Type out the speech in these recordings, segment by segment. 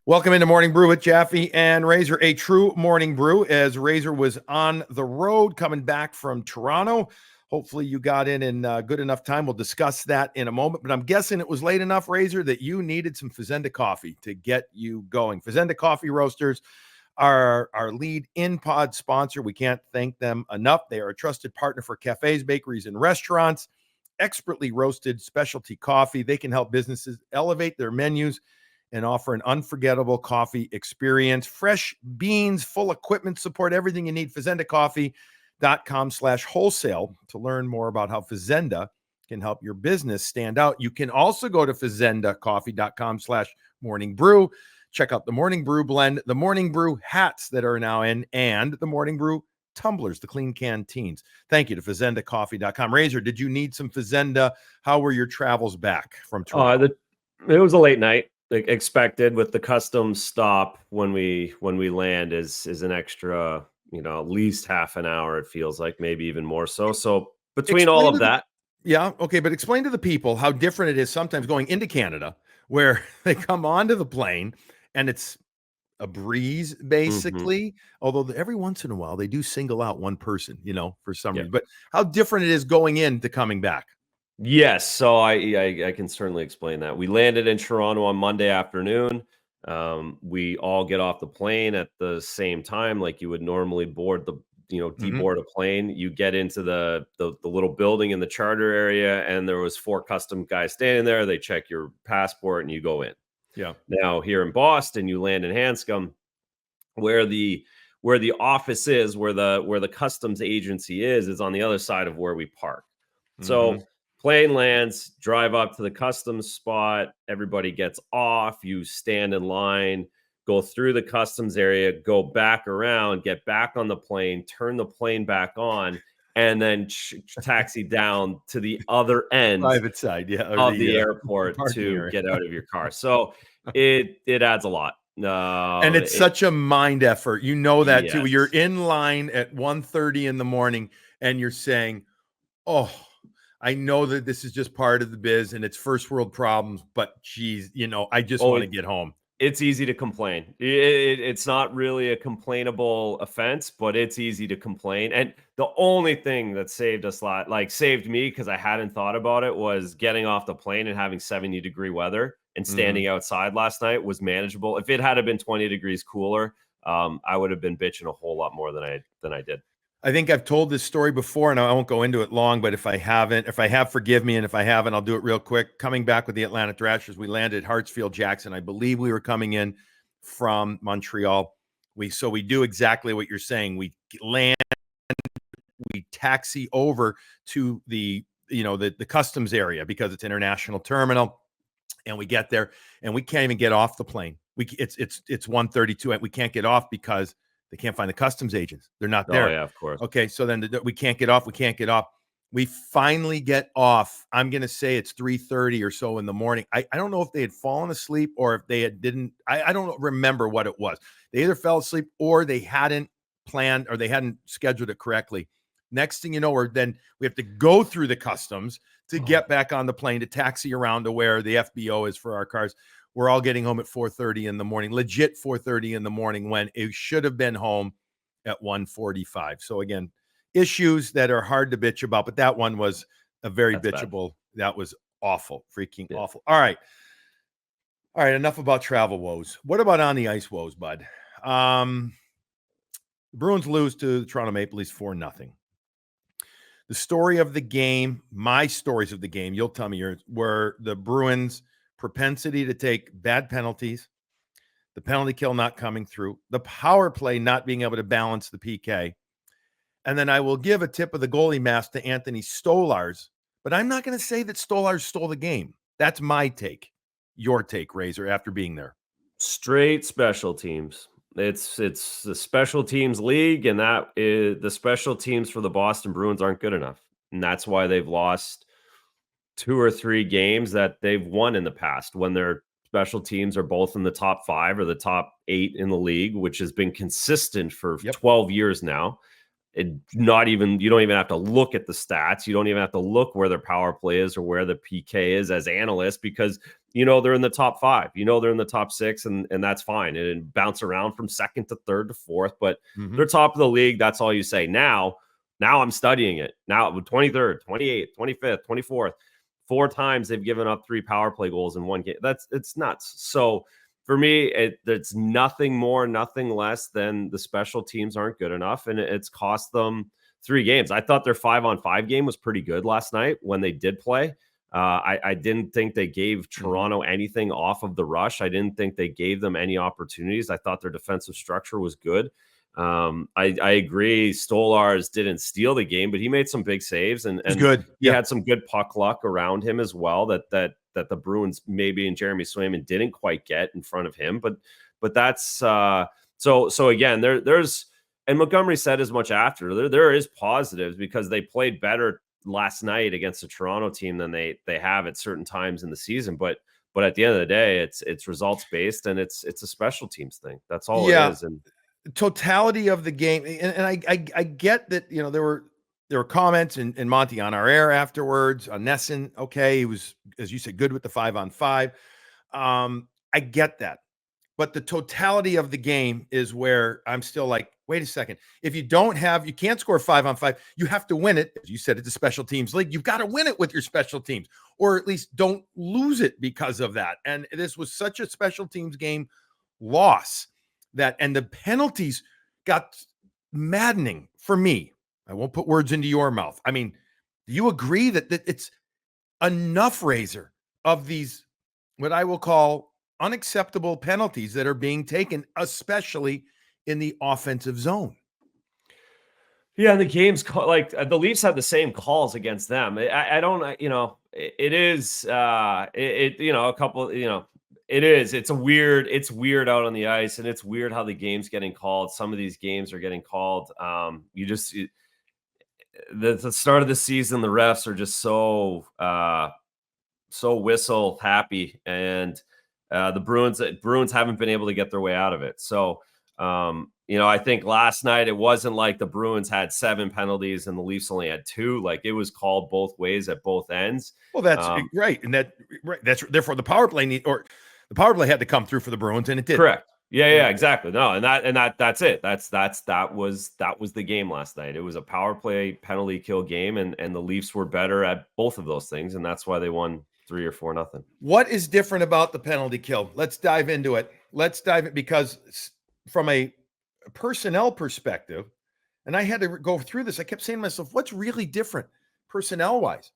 Welcome into Morning Brew with Jaffe and Razor, a true morning brew as Razor was on the road coming back from Toronto. Hopefully you got in good enough time. We'll discuss that in a moment, but I'm guessing it was late enough, Razor, that you needed some Fazenda coffee to get you going. Fazenda Coffee Roasters are our lead in-pod sponsor. We can't thank them enough. They are a trusted partner for cafes, bakeries, and restaurants. Expertly roasted specialty coffee. They can help businesses elevate their menus and offer an unforgettable coffee experience. Fresh beans, full equipment support, everything you need. FazendaCoffee.com/wholesale to learn more about how Fazenda can help your business stand out. You can also go to FazendaCoffee.com/morning brew. Check out the Morning Brew blend, the Morning Brew hats that are now in, and the Morning Brew tumblers, the clean canteens. Thank you to FazendaCoffee.com. Razor, did you need some Fazenda? How were your travels back from Toronto? It was a late night. Expected with the customs stop when we land is an extra, at least half an hour. It feels like maybe even more so. So between all of that, yeah, okay, but explain to the people how different it is sometimes going into Canada, where they come onto the plane and it's a breeze, basically. Although every once in a while they do single out one person, for some reason. But how different it is going in to coming back. Yes, so I can certainly explain that. We landed in Toronto on Monday afternoon. We all get off the plane at the same time, like you would normally board deboard a plane. You get into the little building in the charter area, and there was 4 custom guys standing there. They check your passport, and you go in. Yeah. Now here in Boston, you land in Hanscom, where the office is, where the customs agency is on the other side of where we park. So plane lands, drive up to the customs spot. Everybody gets off. You stand in line, go through the customs area, go back around, get back on the plane, turn the plane back on, and then taxi down to the other end private side, of the airport to get out of your car. So it adds a lot. And it's such a mind effort. You know that too. Yes. You're in line at 1:30 in the morning and you're saying, oh, I know that this is just part of the biz and it's first world problems, but geez, I just want to get home. It's easy to complain. It's not really a complainable offense, but it's easy to complain. And the only thing that saved us, saved me, because I hadn't thought about it, was getting off the plane and having 70-degree weather and standing outside last night was manageable. If it had been 20 degrees cooler, I would have been bitching a whole lot more than I did. I think I've told this story before, and I won't go into it long, but if I have, forgive me, and if I haven't, I'll do it real quick. Coming back with the Atlanta Thrashers, we landed at Hartsfield Jackson. I believe we were coming in from Montreal. We do exactly what you're saying. We land, we taxi over to the customs area because it's international terminal, and we get there, and we can't even get off the plane. It's 1:32, and we can't get off because they can't find the customs agents. They're not there. Oh, yeah, of course. Okay, so then we can't get off. We finally get off. I'm going to say it's 3:30 or so in the morning. I don't know if they had fallen asleep or if they didn't. I don't remember what it was. They either fell asleep or they hadn't planned or they hadn't scheduled it correctly. Next thing you know, we have to go through the customs to get back on the plane to taxi around to where the FBO is for our cars. We're all getting home at 4:30 in the morning, legit 4:30 in the morning, when it should have been home at 1:45. So again, issues that are hard to bitch about, but that one was a very bitchable. Bad. That was awful, freaking awful. All right. Enough about travel woes. What about on the ice woes, bud? The Bruins lose to the Toronto Maple Leafs 4-0. The story of the game, my stories of the game, you'll tell me yours, were the Bruins' propensity to take bad penalties, the penalty kill not coming through, the power play not being able to balance the PK. And then I will give a tip of the goalie mask to Anthony Stolarz, but I'm not going to say that Stolarz stole the game. That's my take. Your take, Razor, after being there. Straight special teams. It's the special teams league, and that is the special teams for the Boston Bruins aren't good enough. And that's why they've lost 2 or 3 games that they've won in the past when their special teams are both in the top 5 or the top 8 in the league, which has been consistent for 12 years now. you don't even have to look at the stats. You don't even have to look where their power play is or where the PK is as analysts, because they're in the top 5. They're in the top 6, and that's fine. And bounce around from second to third to fourth, but they're top of the league. That's all you say. Now I'm studying it. Now 23rd, 28th, 25th, 24th. 4 times they've given up 3 power play goals in one game. It's nuts. So for me, it's nothing more, nothing less than the special teams aren't good enough, and it's cost them 3 games. I thought their 5-on-5 game was pretty good last night when they did play. I didn't think they gave Toronto anything off of the rush. I didn't think they gave them any opportunities. I thought their defensive structure was good. I agree. Stolarz didn't steal the game, but he made some big saves, and good. He had some good puck luck around him as well. That the Bruins maybe and Jeremy Swayman didn't quite get in front of him. But that's so again, there's, and Montgomery said as much after. There is positives because they played better last night against the Toronto team than they have at certain times in the season. But at the end of the day, it's results based, and it's a special teams thing. That's all it is. And totality of the game, and I get that there were comments and Monty on our air afterwards on Nesson. Okay, he was, as you said, good with the 5-on-5. I get that, but the totality of the game is where I'm still like, wait a second. If you can't score 5-on-5, you have to win it. As you said, it's a special teams league. You've got to win it with your special teams, or at least don't lose it because of that. And this was such a special teams game loss. And the penalties got maddening for me. I won't put words into your mouth. I mean, do you agree that it's enough, Razor, of these, what I will call unacceptable penalties that are being taken, especially in the offensive zone? Yeah, the game's like the Leafs had the same calls against them. I don't, it is, a couple, it is. It's weird out on the ice, and it's weird how the game's getting called. Some of these games are getting called. The start of the season, the refs are just so whistle happy, and the Bruins haven't been able to get their way out of it. So, I think last night it wasn't like the Bruins had 7 penalties and the Leafs only had 2. Like, it was called both ways at both ends. Well, that's right, and that's therefore the power play the power play had to come through for the Bruins, and it did. Correct. Yeah, exactly. No, and that's it. That was the game last night. It was a power play penalty kill game, and the Leafs were better at both of those things, and that's why they won 3 or 4-0. What is different about the penalty kill? Let's dive into it. Because from a personnel perspective, and I had to go through this, I kept saying to myself, what's really different personnel-wise?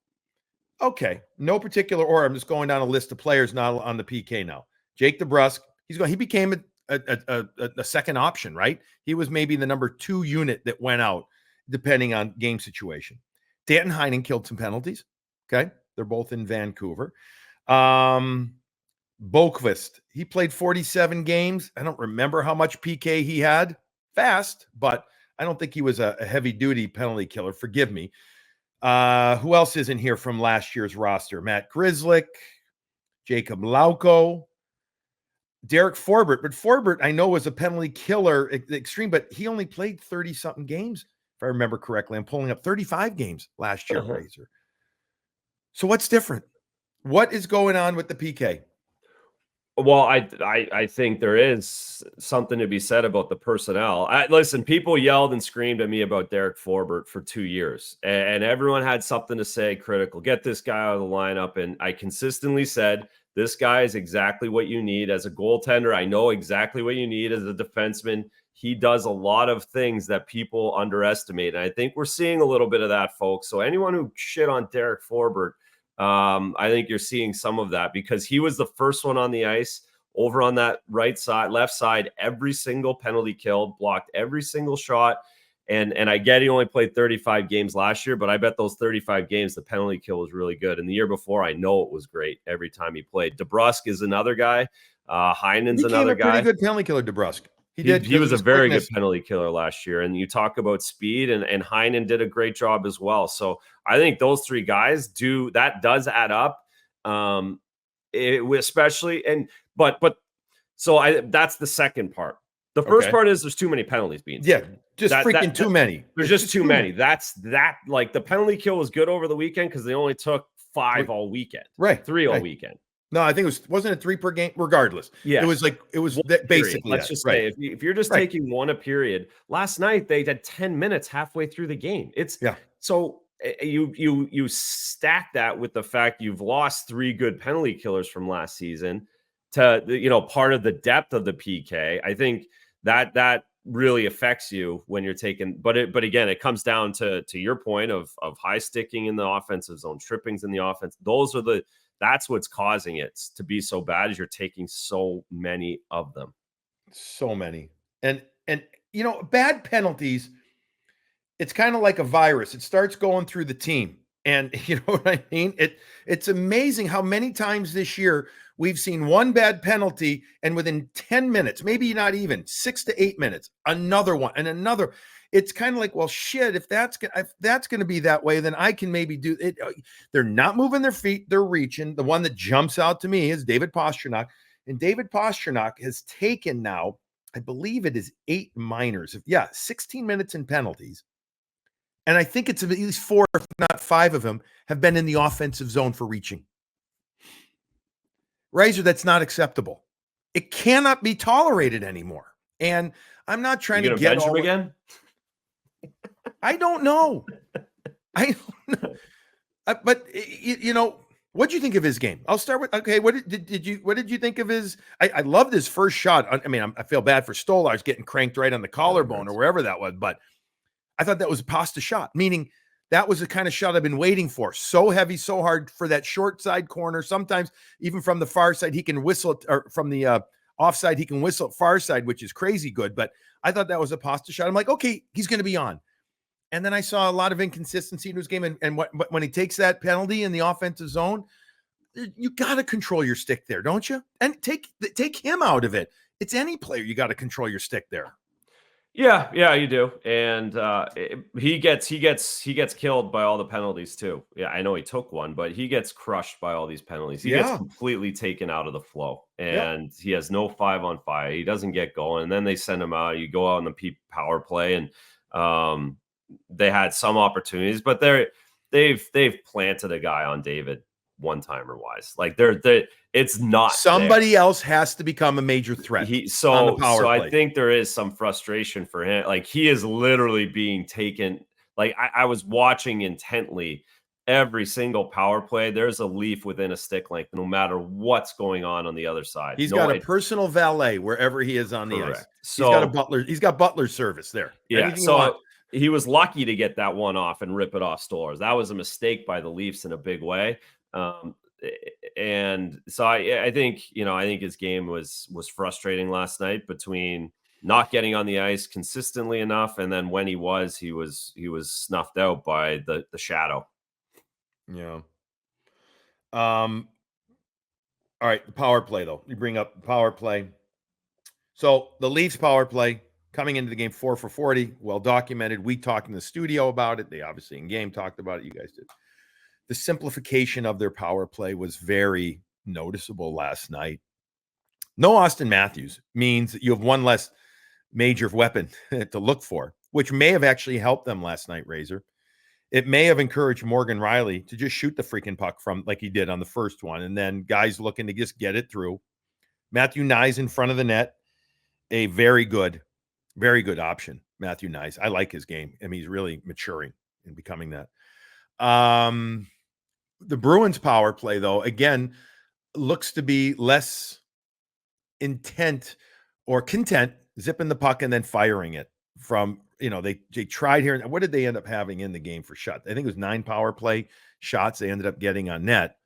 Okay, no particular order. I'm just going down a list of players not on the PK now. Jake DeBrusk, he became a second option, right? He was maybe the number 2 unit that went out, depending on game situation. Danton Heinen killed some penalties. Okay, they're both in Vancouver. Boqvist, he played 47 games. I don't remember how much PK he had. Fast, but I don't think he was a heavy-duty penalty killer. Forgive me. Who else is in here from last year's roster? Matt Grzelcyk, Jacob Lauko, Derek Forbort. But Forbort, I know, was a penalty killer extreme, but he only played 30-something games, if I remember correctly. I'm pulling up 35 games last year, Razor. So what's different? What is going on with the PK? Well, I think there is something to be said about the personnel. Listen, people yelled and screamed at me about Derek Forbort for 2 years, and everyone had something to say critical. Get this guy out of the lineup. And I consistently said, this guy is exactly what you need as a goaltender. I know exactly what you need as a defenseman. He does a lot of things that people underestimate. And I think we're seeing a little bit of that, folks. So anyone who shit on Derek Forbort, I think you're seeing some of that, because he was the first one on the ice over on that left side, every single penalty kill, blocked every single shot. And I get he only played 35 games last year, but I bet those 35 games, the penalty kill was really good. And the year before, I know it was great every time he played. DeBrusk is another guy. Heinen's another guy. Pretty good penalty killer, DeBrusk. He was a very good penalty killer last year. And you talk about speed, and Heinen did a great job as well. So I think those 3 guys does add up. Especially, that's the second part. The first Okay. part is there's too many penalties being Yeah, taken. just freaking too many. There's It's just too many. That's like the penalty kill was good over the weekend because they only took 5 all weekend, Right. 3 all Right. weekend. No, I think wasn't it 3 per game? Regardless, it Yes. was like it was One period. basically Let's that. just Right. say if you're just Right. taking one a period, last night they had 10 minutes halfway through the game. It's Yeah. so you stack that with the fact you've lost 3 good penalty killers from last season to part of the depth of the PK. I think that really affects you when you're taking but again it comes down to your point of high sticking in the offensive zone, trippings in the offense. That's what's causing it to be so bad is you're taking so many of them. So many. And bad penalties, it's kind of like a virus. It starts going through the team. And you know what I mean? It's amazing how many times this year we've seen one bad penalty and within 10 minutes, maybe not even 6 to 8 minutes, another one and another. It's kind of like, well, shit, if that's going to be that way, then I can maybe do it. They're not moving their feet. They're reaching. The one that jumps out to me is David Pastrnak. And David Pastrnak has taken now, I believe it is 8 minors. 16 minutes in penalties. And I think it's at least 4, if not 5 of them have been in the offensive zone for reaching. Razor, that's not acceptable. It cannot be tolerated anymore. And I'm not trying to get bench him again. I don't know. I don't know. But what did you think of his game? I'll start with What did you think of his? I loved his first shot. I mean, I feel bad for Stolarz getting cranked right on the collarbone or wherever that was, but I thought that was a pasta shot, meaning that was the kind of shot I've been waiting for. So heavy, so hard for that short side corner. Sometimes even from the far side, he can whistle it, or from the offside, he can whistle it far side, which is crazy good. But I thought that was a pasta shot. I'm like, okay, he's going to be on. And then I saw a lot of inconsistency in his game. And when he takes that penalty in the offensive zone, you got to control your stick there, don't you? And take him out of it. It's any player. You got to control your stick there. Yeah, you do. And he gets killed by all the penalties too. Yeah, I know he took one, but he gets crushed by all these penalties. He gets completely taken out of the flow, and he has no 5-on-5. He doesn't get going, and then they send him out. You go out on the power play, and they had some opportunities, but they've planted a guy on David one-timer wise. Like it's not somebody else has to become a major threat. So I think there is some frustration for him. Like he is literally being taken. Like I was watching intently every single power play. There's a leaf within a stick length, no matter what's going on the other side. He's got a personal valet wherever he is on the ice. So he's got a butler. He's got butler service there. Yeah. Anything so he was lucky to get that one off and rip it off Stolarz. That was a mistake by the Leafs in a big way. And so I think his game was frustrating last night between not getting on the ice consistently enough, and then when he was snuffed out by the shadow. Yeah. All right, the power play though. You bring up the power play. So the Leafs power play coming into the game 4 for 40, well documented. We talked in the studio about it. They obviously in game talked about it. You guys did. The simplification of their power play was very noticeable last night. No Austin Matthews means that you have one less major weapon to look for, which may have actually helped them last night, Razor. It may have encouraged Morgan Riley to just shoot the freaking puck from like he did on the first one, and then guys looking to just get it through. Matthew Knies in front of the net, a very good option. Matthew Knies. I like his game. I mean, he's really maturing and becoming that. The Bruins power play, though, again, looks to be less intent or content zipping the puck and then firing it from, they tried here. What did they end up having in the game for shots? I think it was 9 power play shots they ended up getting on net.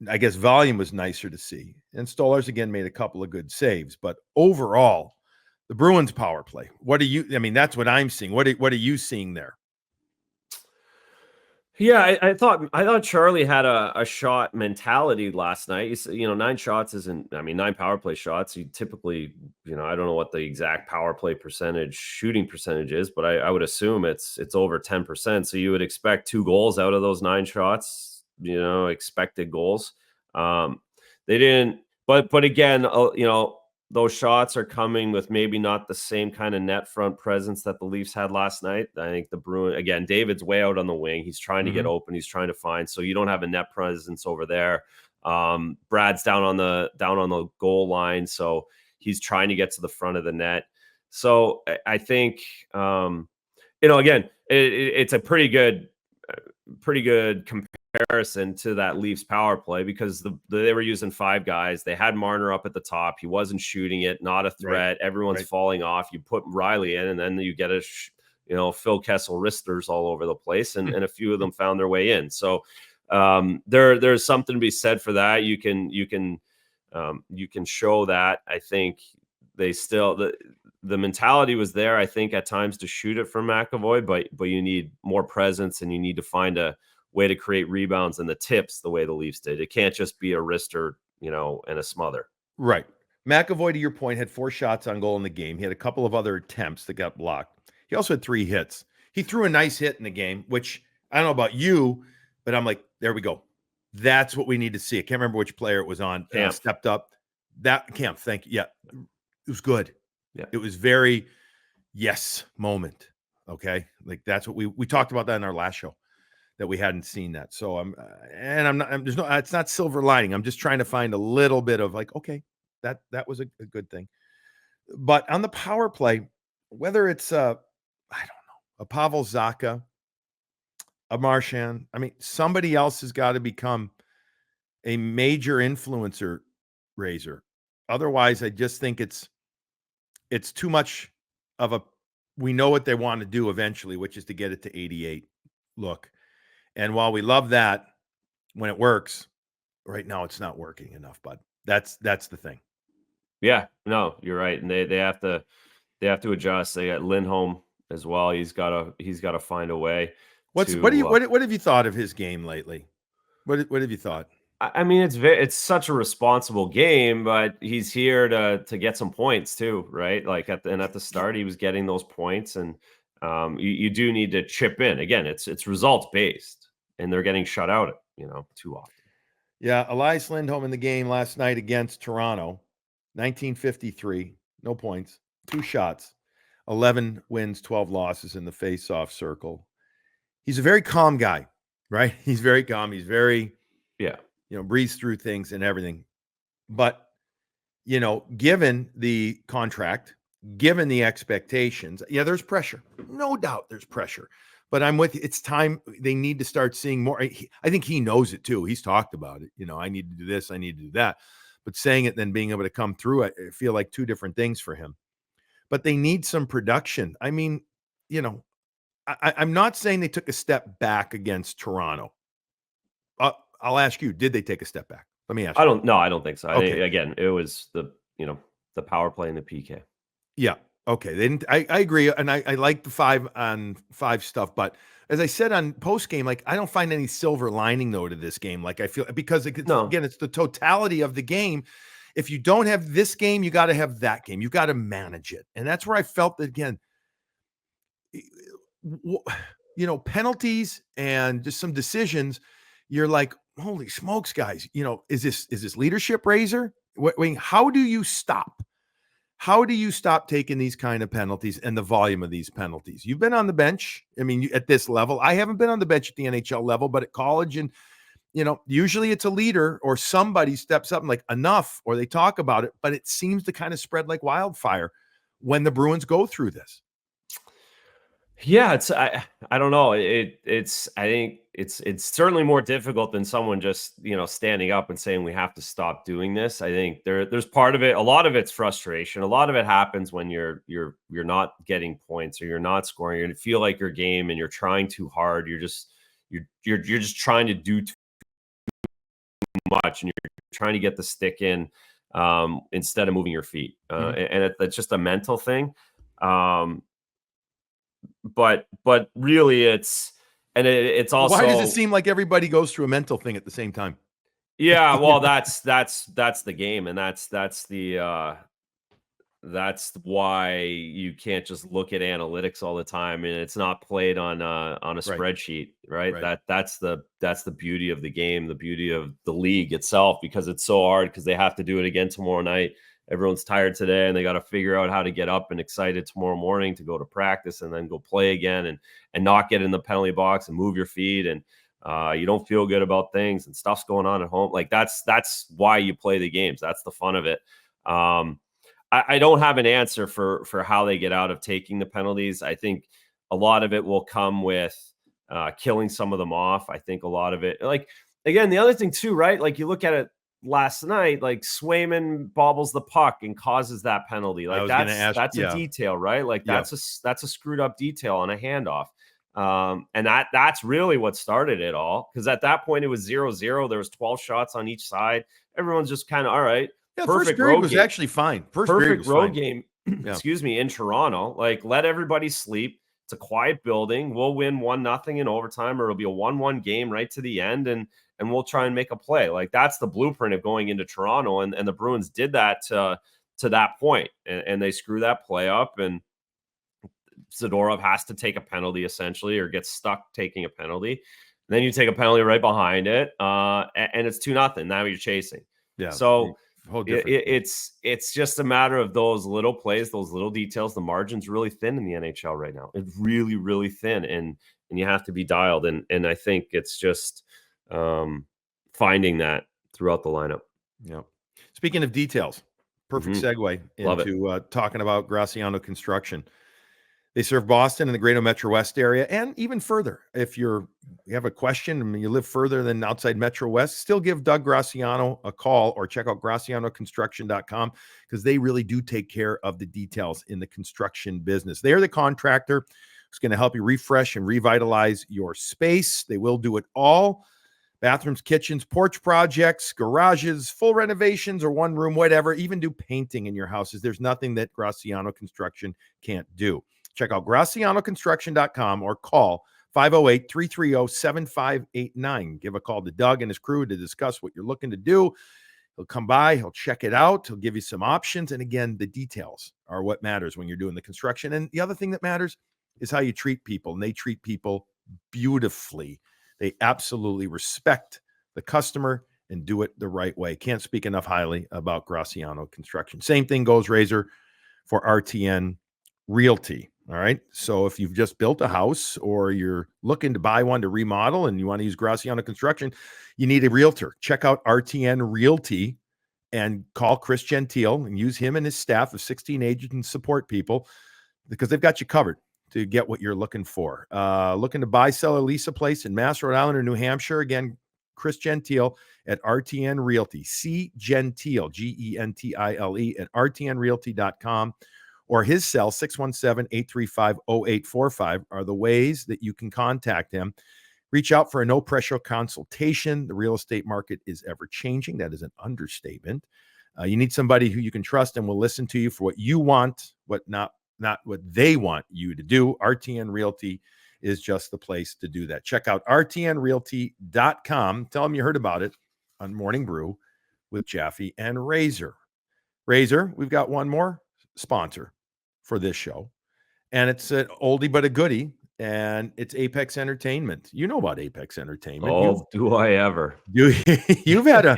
I guess volume was nicer to see. And Stolarz, again, made a couple of good saves. But overall, the Bruins power play, that's what I'm seeing. What are you seeing there? Yeah, I thought Charlie had a shot mentality last night. 9 shots isn't, 9 power play shots. He typically, I don't know what the exact power play shooting percentage is, but I would assume it's over 10%. So you would expect 2 goals out of those 9 shots, expected goals. They didn't, but again, those shots are coming with maybe not the same kind of net front presence that the Leafs had last night. I think the Bruins, again, David's way out on the wing. He's trying to get open. He's trying to find, so you don't have a net presence over there. Brad's down on the goal line, so he's trying to get to the front of the net. So I think, again, it's a pretty good comparison to that Leafs power play, because they were using 5 guys. They had Marner up at the top. He wasn't shooting it, not a threat. Right. Everyone's falling off. You put Riley in, and then you get Phil Kessel wristers all over the place, and a few of them found their way in. So there's something to be said for that. You can show that. I think they still the mentality was there, I think, at times to shoot it from McAvoy, but you need more presence, and you need to find a way to create rebounds and the tips the way the Leafs did. It can't just be a wrister, and a smother. Right. McAvoy, to your point, had 4 shots on goal in the game. He had a couple of other attempts that got blocked. He also had 3 hits. He threw a nice hit in the game, which I don't know about you, but I'm like, there we go. That's what we need to see. I can't remember which player it was on. Stepped up. That Camp, thank you. Yeah, it was good. Yeah, it was very yes moment. Okay, like that's what we talked about that in our last show, that we hadn't seen that. So it's not silver lining. I'm just trying to find a little bit of like, okay, that was a good thing. But on the power play, whether it's I don't know, a Pavel Zacha, a Marchand, I mean, somebody else has got to become a major influencer, Razor. Otherwise, I just think it's too much of a, we know what they want to do eventually, which is to get it to 88 look. And while we love that when it works, right now it's not working enough, bud. That's the thing. Yeah, no, you're right. And they have to adjust. They got Lindholm as well. He's got to find a way. What have you thought of his game lately? What have you thought? I mean, it's such a responsible game, but he's here to get some points too, right? Like at the start, he was getting those points, and you do need to chip in. Again, it's results based, and they're getting shut out, too often. Yeah, Elias Lindholm in the game last night against Toronto, 1953, no points, 2 shots, 11 wins, 12 losses in the face-off circle. He's a very calm guy, right? He's very calm. He's very breathes through things and everything. But, given the contract, given the expectations, there's pressure. No doubt there's pressure. But I'm with you. It's time they need to start seeing more. I think he knows it too. He's talked about it. I need to do this. I need to do that. But saying it, then being able to come through it, I feel like 2 different things for him. But they need some production. I mean, I'm not saying they took a step back against Toronto. I'll ask you, did they take a step back? Let me ask you. I don't think so. Okay. Again, it was the power play and the PK. Yeah. Okay. They didn't, I agree. And I like the 5-on-5 stuff. But as I said on post game, like, I don't find any silver lining though to this game. Like, I feel, because again, it's the totality of the game. If you don't have this game, you got to have that game. You got to manage it. And that's where I felt that, again, penalties and just some decisions, you're like, holy smokes, guys, is this leadership, Razor? How do you stop? How do you stop taking these kind of penalties and the volume of these penalties? You've been on the bench. I mean, at this level, I haven't been on the bench at the NHL level, but at college, and usually it's a leader or somebody steps up and like, enough, or they talk about it, but it seems to kind of spread like wildfire when the Bruins go through this. Yeah, I don't know. I think it's certainly more difficult than someone just, standing up and saying we have to stop doing this. I think there's part of it. A lot of it's frustration. A lot of it happens when you're not getting points, or you're not scoring. You feel like your game and you're trying too hard. You're just trying to do too much, and you're trying to get the stick in instead of moving your feet. And it's just a mental thing. But really it's also, why does it seem like everybody goes through a mental thing at the same time? Yeah, well, that's the game, and that's why you can't just look at analytics all the time, and it's not played on a spreadsheet, right? That's the beauty of the game, the beauty of the league itself, because it's so hard, because they have to do it again tomorrow night. everyone's tired today and they got to figure out how to get up and excited tomorrow morning to go to practice and then go play again and not get in the penalty box and move your feet, and you don't feel good about things and stuff's going on at home. Like that's why you play the games. That's the fun of it. I don't have an answer for how they get out of taking the penalties. I think a lot of it will come with killing some of them off. I think a lot of it, like, again, the other thing too, right? Like you look at it last night, like Swayman bobbles the puck and causes that penalty. Like that's a detail, right? Like that's a screwed up detail on a handoff. And that's really what started it all. Because at that point it was 0-0. There was 12 shots on each side. Everyone's just kind of, all right. Yeah, perfect road was actually fine. Perfect road game, excuse me, in Toronto. Like, let everybody sleep. It's a quiet building. We'll win 1-0 in overtime, or it'll be a 1-1 game right to the end, and we'll try and make a play. Like, that's the blueprint of going into Toronto, and the Bruins did that to that point, and they screw that play up, and Zadorov has to take a penalty essentially, or gets stuck taking a penalty. And then you take a penalty right behind it, and it's 2-0. Now you're chasing. Yeah. So it's just a matter of those little plays, those little details. The margin's really thin in the NHL right now. It's really, really thin, and you have to be dialed. And I think it's just finding that throughout the lineup. Yeah. Speaking of details, perfect segue into talking about Graciano Construction. They serve Boston and the greater Metro West area, and even further. If you have a question and you live further than outside Metro West, still give Doug Graciano a call or check out GracianoConstruction.com, because they really do take care of the details in the construction business. They are the contractor who's going to help you refresh and revitalize your space. They will do it all. Bathrooms, kitchens, porch projects, garages, full renovations, or one room, whatever. Even do painting in your houses. There's nothing that Graciano Construction can't do. Check out GracianoConstruction.com or call 508-330-7589. Give a call to Doug and his crew to discuss what you're looking to do. He'll come by, he'll check it out, he'll give you some options. And again, the details are what matters when you're doing the construction. And the other thing that matters is how you treat people. And they treat people beautifully. They absolutely respect the customer and do it the right way. Can't speak enough highly about Graciano Construction. Same thing goes, Razor, for RTN Realty. All right. So if you've just built a house or you're looking to buy one to remodel and you want to use Graciano Construction, you need a realtor. Check out RTN Realty and call Chris Gentile and use him and his staff of 16 agents and support people, because they've got you covered to get what you're looking for. Looking to buy, sell, or lease a place in Mass, Rhode Island, or New Hampshire? Again, Chris Gentile at RTN Realty. C Gentile, Gentile at rtnrealty.com. Or his cell, 617-835-0845, are the ways that you can contact him. Reach out for a no-pressure consultation. The real estate market is ever-changing. That is an understatement. You need somebody who you can trust and will listen to you for what you want, not what they want you to do. RTN Realty is just the place to do that. Check out rtnrealty.com. Tell them you heard about it on Morning Brew with Jaffe and Razor. Razor, we've got one more sponsor for this show, and it's an oldie but a goodie, and it's Apex Entertainment. You know about Apex Entertainment. Oh, do I ever? You've had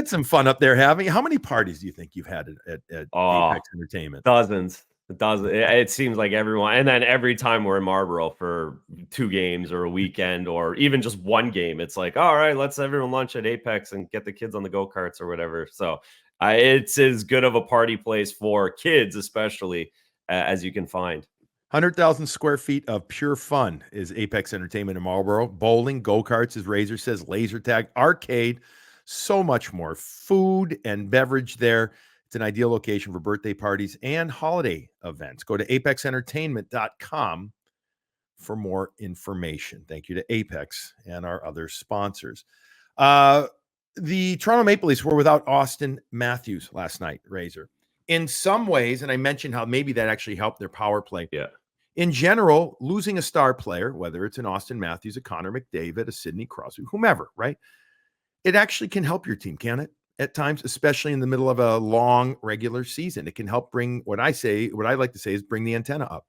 some fun up there, haven't you? How many parties do you think you've had at Apex Entertainment? Dozens. It seems like everyone, and then every time we're in Marlborough for 2 games or a weekend or even just one game, it's like, all right, let's everyone lunch at Apex and get the kids on the go-karts or whatever. So it's as good of a party place for kids, especially, as you can find. 100,000 square feet of pure fun is Apex Entertainment in Marlborough. Bowling, go-karts, as Razor says, laser tag, arcade, so much more. Food and beverage there. It's an ideal location for birthday parties and holiday events. Go to apexentertainment.com for more information. Thank you to Apex and our other sponsors. The Toronto Maple Leafs were without Austin Matthews last night, Razor. In some ways, and I mentioned how maybe that actually helped their power play. Yeah. In general, losing a star player, whether it's an Austin Matthews, a Connor McDavid, a Sidney Crosby, whomever, right? It actually can help your team, can it? At times, especially in the middle of a long regular season. It can help bring what I like to say is bring the antenna up.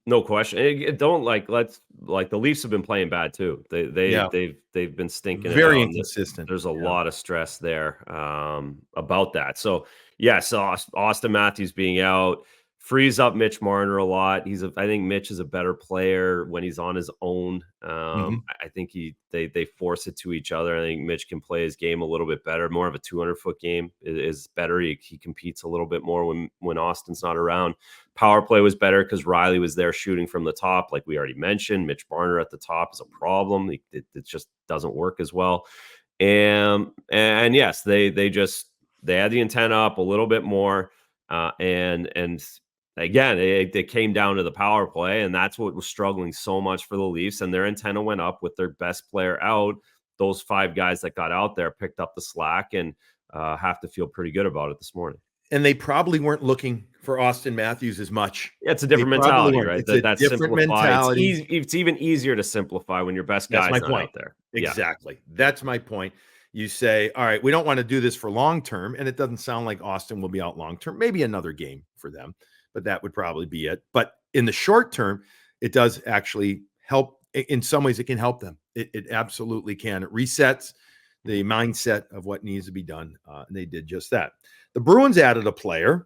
No question. Don't the Leafs have been playing bad too. Yeah, They've been stinking it very out. And inconsistent. there's a Yeah. lot of stress there about that. So yes, Austin Matthews being out frees up Mitch Marner a lot. I think Mitch is a better player when he's on his own. Mhm. I think they force it to each other. I think Mitch can play his game a little bit better. More of a 200-foot game is better. He competes a little bit more when Austin's not around. Power play was better because Riley was there shooting from the top, like we already mentioned. Mitch Marner at the top is a problem. It just doesn't work as well. And yes, they had the antenna up a little bit more, and again, it came down to the power play, and that's what was struggling so much for the Leafs. And their antenna went up with their best player out. Those 5 guys that got out there picked up the slack, and have to feel pretty good about it this morning. And they probably weren't looking for Austin Matthews as much. Yeah, it's a They different probably mentality, weren't. right? It's a That's different simplify. It's mentality. easy. It's even easier to simplify when your best That's my guy's not point. out there. Yeah. Exactly. That's my point. You say, all right, we don't want to do this for long term. And it doesn't sound like Austin will be out long term. Maybe another game for them, but that would probably be it. But in the short term, it does actually help. In some ways, it can help them. It absolutely can. It resets the mindset of what needs to be done. And they did just that. The Bruins added a player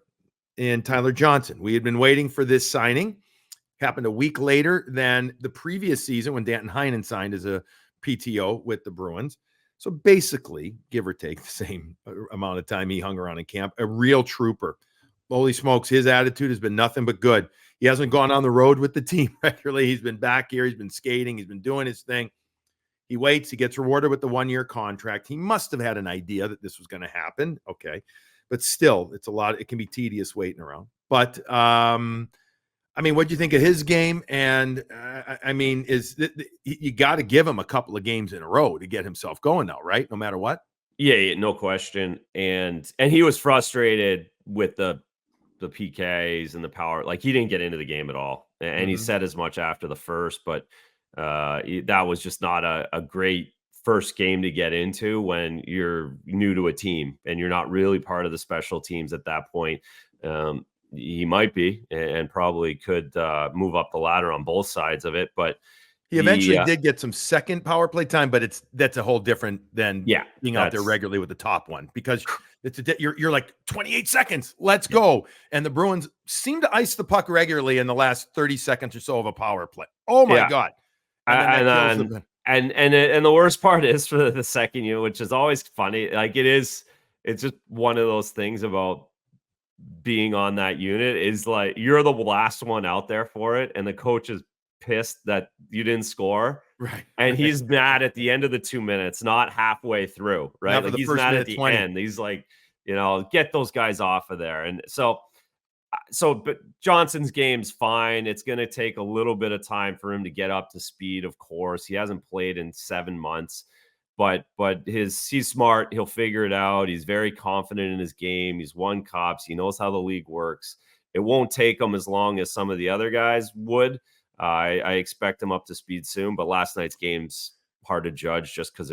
in Tyler Johnson. We had been waiting for this signing. Happened a week later than the previous season when Danton Heinen signed as a PTO with the Bruins. So basically, give or take the same amount of time he hung around in camp, a real trooper. Holy smokes, his attitude has been nothing but good. He hasn't gone on the road with the team regularly. He's been back here. He's been skating. He's been doing his thing. He waits. He gets rewarded with the 1-year contract. He must have had an idea that this was going to happen. Okay. But still, it's a lot. It can be tedious waiting around. But I mean, what do you think of his game? And I mean, you got to give him a couple of games in a row to get himself going now, right? No matter what. Yeah, no question. And he was frustrated with the PKs and the power. Like, he didn't get into the game at all. And he said as much after the first, but that was just not a great first game to get into when you're new to a team and you're not really part of the special teams at that point. He might be, and probably could move up the ladder on both sides of it. But he eventually did get some second power play time, but that's a whole different than being out there regularly with the top one, because you're like 28 seconds, let's go. And the Bruins seem to ice the puck regularly in the last 30 seconds or so of a power play. Oh my God. And then the worst part is for the second unit, which is always funny. Like, it's just one of those things about being on that unit, is like, you're the last one out there for it, and the coach is pissed that you didn't score. Right. And he's mad at the end of the 2 minutes, not halfway through, right? Like, he's mad at the 20. end. He's like, get those guys off of there. And but Johnson's game's fine. It's going to take a little bit of time for him to get up to speed. Of course, he hasn't played in 7 months, but he's smart. He'll figure it out. He's very confident in his game. He's won cups. He knows how the league works. It won't take him as long as some of the other guys would. I expect him up to speed soon, but last night's game's hard to judge just because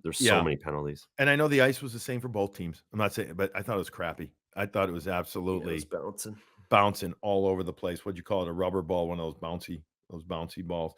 there's so many penalties. And I know the ice was the same for both teams. I'm not saying, but I thought it was crappy. I thought it was absolutely it was bouncing all over the place. What'd you call it? A rubber ball, one of those bouncy balls.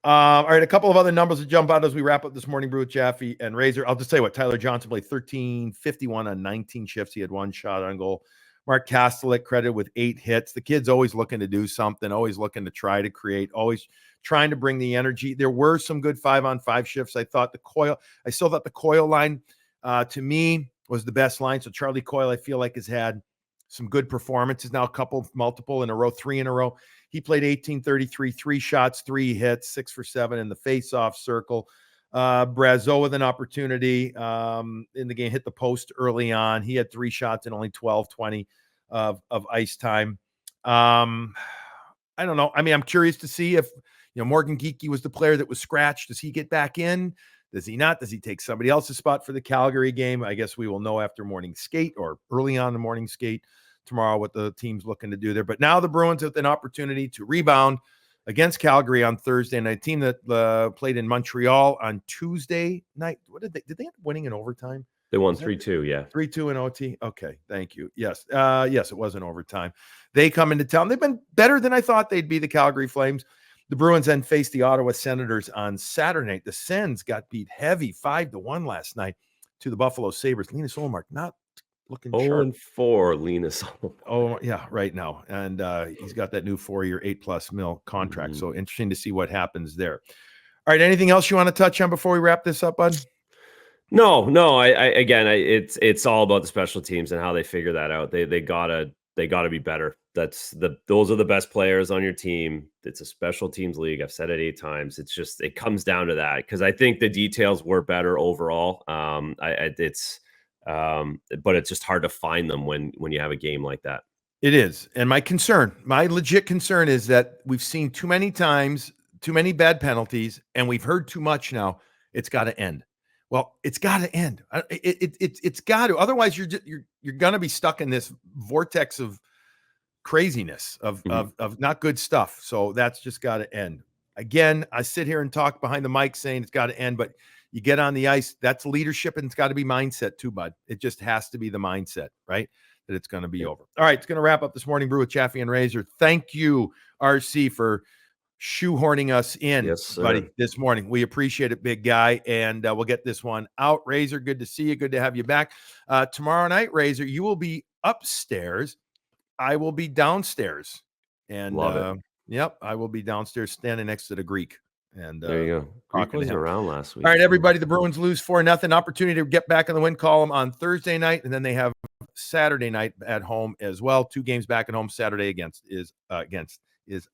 All right, a couple of other numbers to jump out as we wrap up this morning brew with Jaffe and Razor. I'll just tell you what, Tyler Johnson played 13:51 on 19 shifts. He had 1 shot on goal. Mark Kastelik credited with 8 hits. The kid's always looking to do something, always looking to try to create, always trying to bring the energy. There were some good 5-on-5 shifts. I still thought the Coyle line, to me, was the best line. So Charlie Coyle, I feel like, has had some good performances now, multiple in a row, 3 in a row. He played 18-33, 3 shots, 3 hits, 6 for 7 in the face-off circle. Brazeau with an opportunity in the game, hit the post early on. He had 3 shots and only 12-20 of ice time. I don't know. I mean, I'm curious to see if, Morgan Geekie was the player that was scratched. Does he get back in? Does he not? Does he take somebody else's spot for the Calgary game? I guess we will know after morning skate or early on the morning skate tomorrow what the team's looking to do there. But now the Bruins have an opportunity to rebound against Calgary on Thursday night. Team that played in Montreal on Tuesday night. What did they end up winning in overtime? They won 3-2, yeah. 3-2 in OT. Okay, thank you. Yes. Yes, it was in overtime. They come into town. They've been better than I thought they'd be, the Calgary Flames. The Bruins then faced the Ottawa Senators on Saturday night. The Sens got beat heavy 5-1 last night to the Buffalo Sabres. Linus Ullmark not looking sharp. 0-4 Linus Ullmark. Oh, yeah, right now. And he's got that new 4-year, $8+ million contract. So interesting to see what happens there. All right, anything else you want to touch on before we wrap this up, bud? No. It's all about the special teams and how they figure that out. They gotta be better. Those are the best players on your team. It's a special teams league. I've said it 8 times. It comes down to that, because I think the details were better overall. But it's just hard to find them when you have a game like that. It is. And my legit concern is that we've seen too many times, too many bad penalties, and we've heard too much now. It's got to end. Well, it's got to end. It's got to. Otherwise, you're going to be stuck in this vortex of craziness of not good stuff. So that's just got to end. Again, I sit here and talk behind the mic saying it's got to end, but you get on the ice, that's leadership, and it's got to be mindset too, bud. It just has to be the mindset, right? That it's going to be over. All right, it's going to wrap up this morning brew with Jaffe and Razor. Thank you, RC, for shoehorning us in, yes, buddy, this morning. We appreciate it, big guy, and we'll get this one out. Razor, good to see you. Good to have you back. Tomorrow night, Razor, you will be upstairs. I will be downstairs. And love it. Yep, I will be downstairs standing next to the Greek. And there you go. Greek was around last week. All right, everybody, the Bruins lose 4-0. Opportunity to get back in the win column on Thursday night, and then they have Saturday night at home as well. 2 games back at home. Saturday against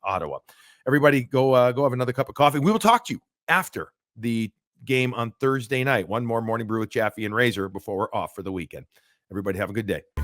Ottawa. Everybody go have another cup of coffee. We will talk to you after the game on Thursday night. One more morning brew with Jaffe and Razor before we're off for the weekend. Everybody have a good day.